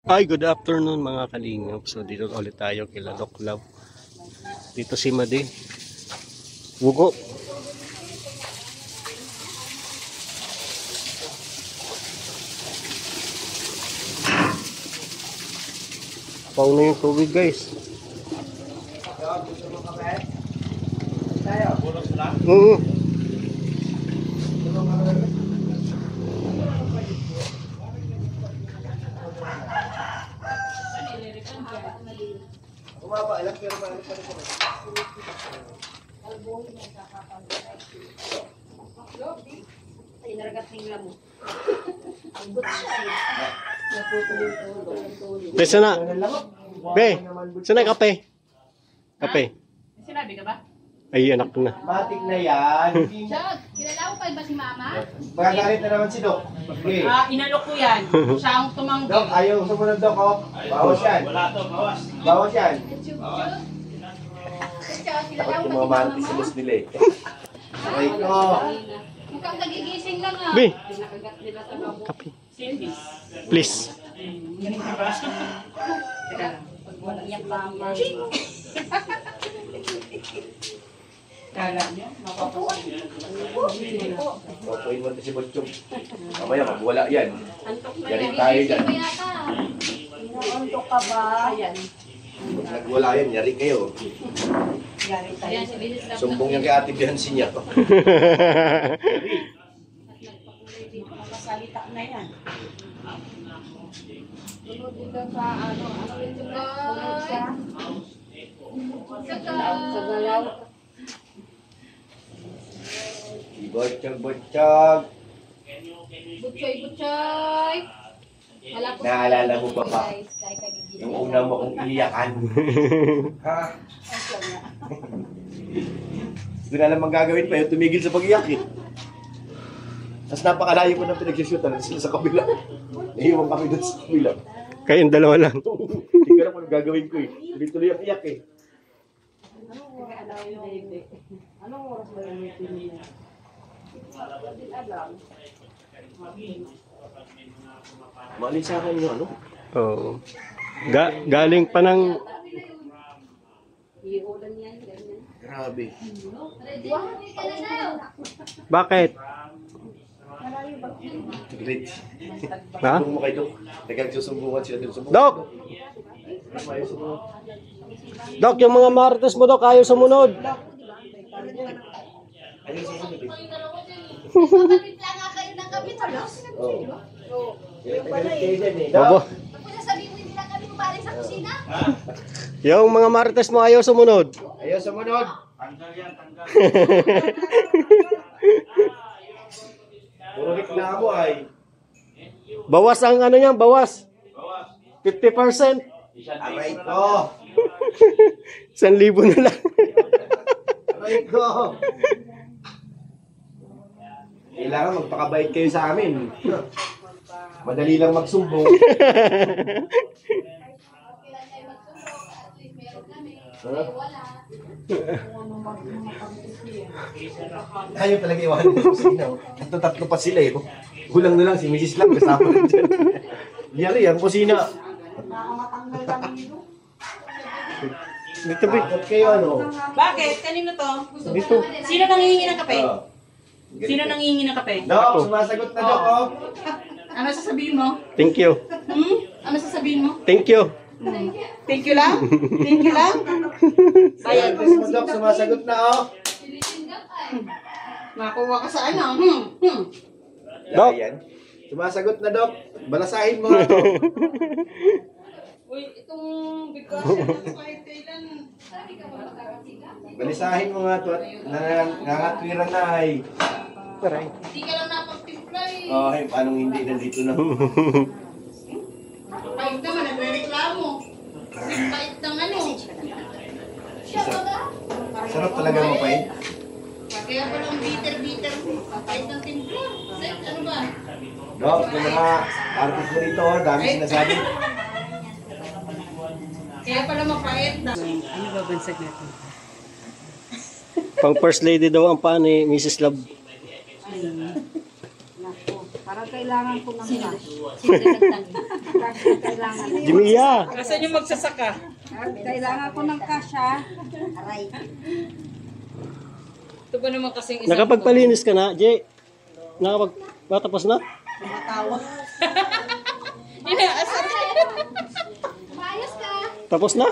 Ay, good afternoon mga kalingap. So dito ulit tayo kila Doc Love. Dito si Madi. Wugo. Pauna yung tubig guys. Bumaba lang pero paano pa rin. Ay, naragat ng lamo. Be, sana. Be, sana kape. Kape. Sinabi ka ba? Ay, anak na. Matik na yan. Chad, kilala ko pa ba si Mama? Magagalit na naman si Doc. Okay. Inalok ko yan. Siya ang tumanggi. Doc, ayaw sumunod Doc, oh. Bawas yan. Wala to, bawas. Bawas yan. Chad, kilala Bakit ko yung mga pa si Mama? mantis nila eh. Aray ko. Mukhang nagigising lang ah. Be, Pinakagat nila sa labo. kape. Silvis. Please. Teka lang. Pag wala yung Mama. Kala niya, mapapuan. Papuin mo si Botchong. Mamaya magwala yan. Antok na Yari yan. tayo dyan. Nagigising pa yata. Antok ka ba? Ayan. Pag nagwala yan, yari kayo. Ayan, si Bilis lang. Sumbong yung kay Ate Biansi niya. Nakasalita na yan. Sunod dito sa ano dito ba? Sa galaw. Botchong. Butchoy. Naalala mo pa ba? Yung una mo kong iyakan. Ha? Hindi na alam ang gagawin pa yung tumigil sa pag-iyak eh. Tapos napakalayo ko ng pinagsusyutan sila sa kabila. Iiwan kami doon sa kabila. Kayong dalawa lang. Hindi ko alam kung gagawin ko eh. Tuloy-tuloy ang iyak eh. Anong oras ba yung meeting niya? Mali sa akin yung ano? Oo. Galing pa ng... Iulan yan, ganyan. Grabe. Bakit? Great. Ha? Sumbong mo kay Doc. Nagkagsusumbungan sila dun sa buhay. Doc! Doc, yung mga marites mo, Doc, ayaw sumunod. Ayun susunod eh. Kapit lang nga kayo ng kapit, ano? Oo. Galit kayo dyan eh. Opo. Tapos sasabihin mo hindi lang kami mabalik sa kusina? Yung mga marites mo ayaw sumunod. Ayaw sumunod. Tanggal yan, tanggal. Puro reklamo ay. Bawas ang ano niyan, bawas. Bawas. 50%. Aray ko. 1,000 na lang. Aray ko. Kailangan magpakabait kayo sa amin. Madali lang magsumbong. Ayaw talaga iwanan ng kusina. Tatlo pa sila eh. Kulang na lang si Mrs. lang kasama na dyan. Yari ang kusina. Dito, Be. Bakit kayo ano? Bakit? Kanino to? Dito. Sino nangihingi ng kape? Oh. Sino nangihingi ng kape? Dok, sumasagot na Dok oh. Ano sasabihin mo? Thank you. Ano sasabihin mo? Thank you. Thank you lang? Thank you lang? Ayan, mo Dok, sumasagot na oh. Nakuha ka sa ano? Dok. Ayan. Sumasagot na Dok. Balasahin mo nga to. Uy, itong bigkasin ng kailan. Balisahin mo nga to at nangangatwiran na ay. Hindi ka lang napagtimpla eh. Oh, ay, paano hindi nandito na? Kahit naman, nagre-reklamo. Kahit ng ano. Sarap talaga mapait. Kaya palang bitter-bitter. Kahit ng timpla. Ano ba? Dok, yung mga artist mo dito, oh, dami sinasabi. Kaya pala mapait. Pang first lady daw ang pa ni Mrs. Love. Para kailangan ko ng Sino? cash. Sino nagtanong? Cash na kailangan. Jimia! Asan yung magsasaka? Kailangan ko ng cash ha. Aray. Ito ba naman kasing isang... Nakapagpalinis ka na, Jay? Tapos na? Inaasar. Maayos ka. Tapos na?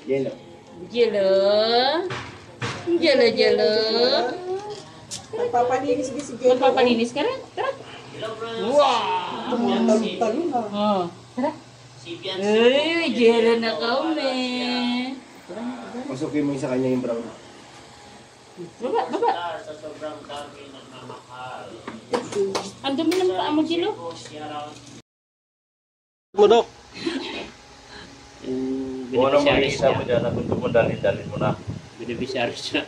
Yelo. Jelo. Jelo, jelo. Magpapalinis ka rin? Tara. Wow! Oh. Tara. Uy, jelo na kami. Pasukin mo yung sa kanya yung brown. Baba, baba. Ang dumi ng paa mo, Jelo. Mo, Dok. Kung ano mag-isa mo dyan, nagusto mo dalhin mo na. Beneficiary siya.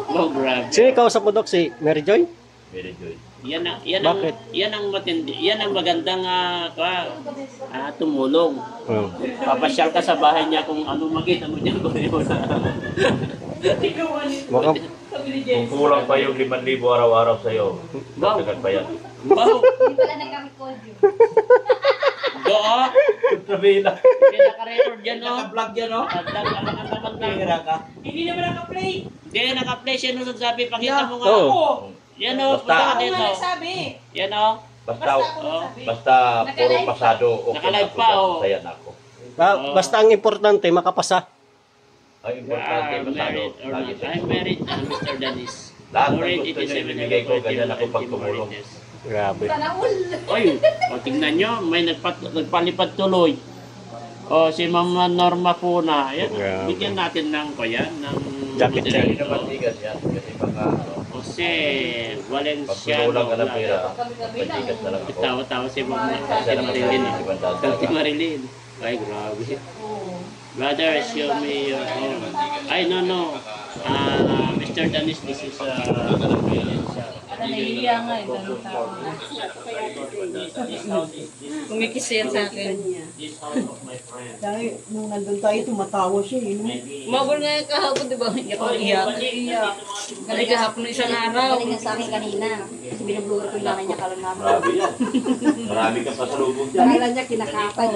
Oh, grabe. Sino yung kausap mo, Dok? Si Mary Joy? Very good. Yan Bakit? yan ang matindi. Yan ang magandang tumulong. Oh. Papasyal ka sa bahay niya kung ano makita mo diyan ko na. Baka, Kung kulang pa yung 5,000 araw-araw sa'yo, dagdagan pa yan. Wow. Hindi pala nagka-record yun. Do. Sabihin na. Hindi naka-record yan, no? Naka-vlog yan, no? Hira ka. Hindi naman naka-play. Hindi, naka-play siya nung sabi. Pakita mo nga. Oo. Yan, o. Basta. Punta ka dito. Sabi. Yan, o. Basta puro pasado, okay Nakalive na pa, ako. oh. Saya na ako. basta ang importante, makapasa. Ang importante, pasado. Married or Lagi not. sa I'm married, Mr. Dennis. Lahat ng Married, gusto niya 87, ibibigay ko, ganyan ako pagtumulong. Grabe. Sana all. Oy, o tingnan nyo, may nagpalipad tuloy. O si Mama Norma po na. Yan, Grabe. bigyan natin ng kuya, ng Jacket Hindi moderator. naman tigas yan. Kasi mga, Jose pag Valenciano. pinulang ka ng pera, patigas na lang ako. Tawa-tawa si Mama Kasi Tati naman Marilyn. sa ibang dati. Tati Marilyn. Ay, grabe. Brother, show me your own. Ay, no. Mr. Dennis, this is Nahihiya nga eh. Ganun tao. Kumikis yan sa akin. this house of my friend. Dahil nung nandun tayo, tumatawa siya eh. No? Umabol nga yung kahapon, di ba? Hindi ako iyak. Galing kahapon ng isang araw. Galing niya sa akin kanina. Kasi binublugar ko yung nanay niya kalang namin. Marami yan. Marami ka pa sa lubog dyan. Kailan niya kinakapay.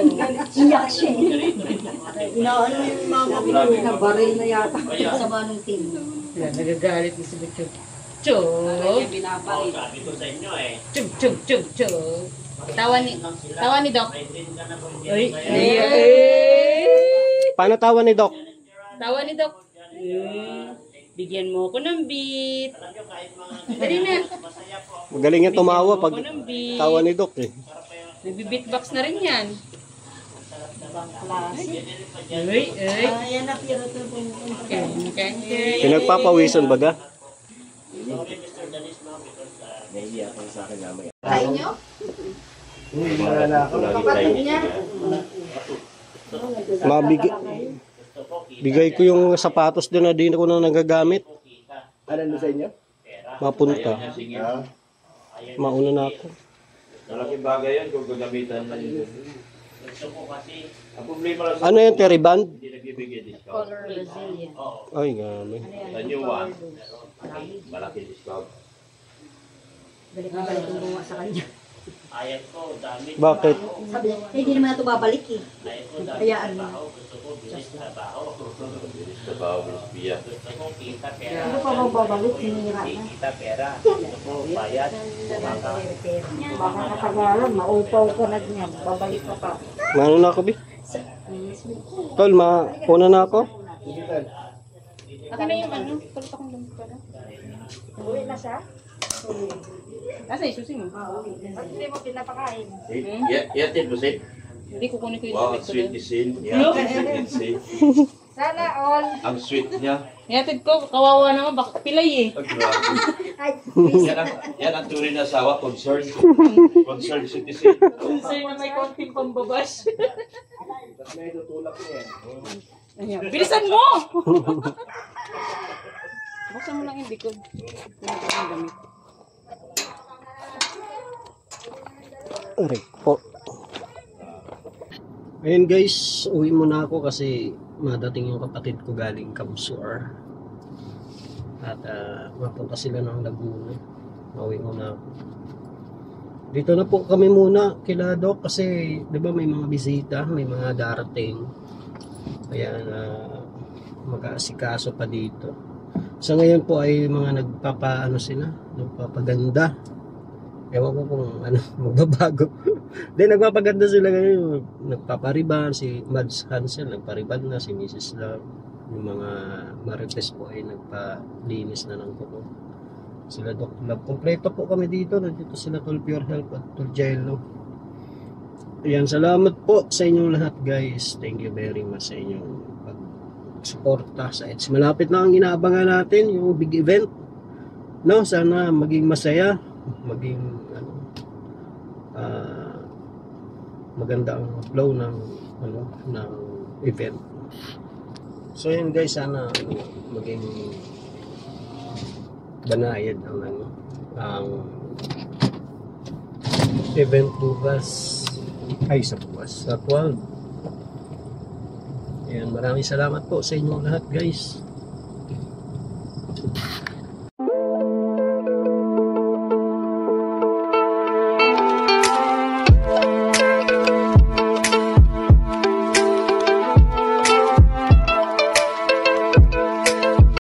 Iyak siya eh. Inaano yung mama ko. Nabaril na yata. Sa banong team. Yan, nagagalit na si Butchog. Chog! Binapalit. Sabi ko sa inyo eh. Chog! Tawa ni Doc. Uy! Paano tawa ni Doc? Tawa ni Doc. Bigyan mo ko ng beat. Dali na. Magaling yan tumawa pag Bigyan mo ko ng beat. tawa ni Doc eh. Nagbi-beatbox na rin yan. Uy! Ayan na, pero ito po. Pinagpapawisan baga? Nahihiya ako sa akin namin. Tayo nyo? Hindi na ako. Kapatid niya? Bigay ko yung sapatos doon na di ko na nagagamit. Ano na sa inyo? Mapunta. Ah, Mauna na ako. Malaking bagay yan kung gagamitan na yun. Ang problema lang sa Ano yan, Terry Band? hindi nagbibigay discount. Color Brazilian. Ay, grabe. Sa new one, malaki discount. Balik na balik yung bunga sa kanya. Ayan ko, dami. Bakit? Sabi niya, hindi naman na ito babalik eh. Ayan ko, dami. Hayaan mo. Gusto ko, bilis trabaho. Bilis na ba, bilis biya. Gusto ko, kita pera. Ano pa bang babalik? Sinira na. Kita pera. Gusto ko, bayad. Bumaka. Baka katagalan, maupaw ka na niya. Babalik ka pa. Maano na ako, Bi? Tol, mauna na ako. Ako na yung ano? Kulit akong lumit pala. Uwi na siya? Asa yung susi mo? Ba't hindi mo pinapakain? Yatin mo, Sid. Hindi kukunin ko yung Wow, damit ang ko sweet doon. ni Sid. Yan, sweet ni Sid. Sana all. Ang sweet niya. Yatid ko, kawawa naman, baka pilay eh. Ang grabe. Ay, Yan ang tunay na asawa, concerned. Concerned citizen. Sa'yo na may konting pambabash. tapos may tutulak niya. Ayan. Bilisan mo! Buksan mo lang yung likod. Yung damit. Aray po. Ayun guys, uwi muna ako kasi madating yung kapatid ko galing Kamsur. At mapunta sila ng Laguna. Pauwi muna ako. Dito na po kami muna kila Doc kasi 'di ba may mga bisita, may mga darating. Kaya mag-aasikaso pa dito. Sa ngayon po ay mga nagpapaano sila, nagpapaganda. Ewan ko kung ano magbabago. Then nagpapaganda sila ngayon, nagpapariban si Mads Hansel, nagpariban na si Mrs. Love. Yung mga marites po ay nagpalinis na ng kuko. Sila Doc Love. Kompleto po kami dito. Nandito sila Tol Pure Health at Tol Jello. Ayan, salamat po sa inyong lahat guys. Thank you very much sa inyong pag-suporta sa EDS. Malapit na ang inaabangan natin, yung big event. No, sana maging masaya, maging maganda ang flow ng ng event. So yun guys, sana maging banayad ang event bukas ay sa 12. Ayan, maraming salamat po sa inyong lahat guys.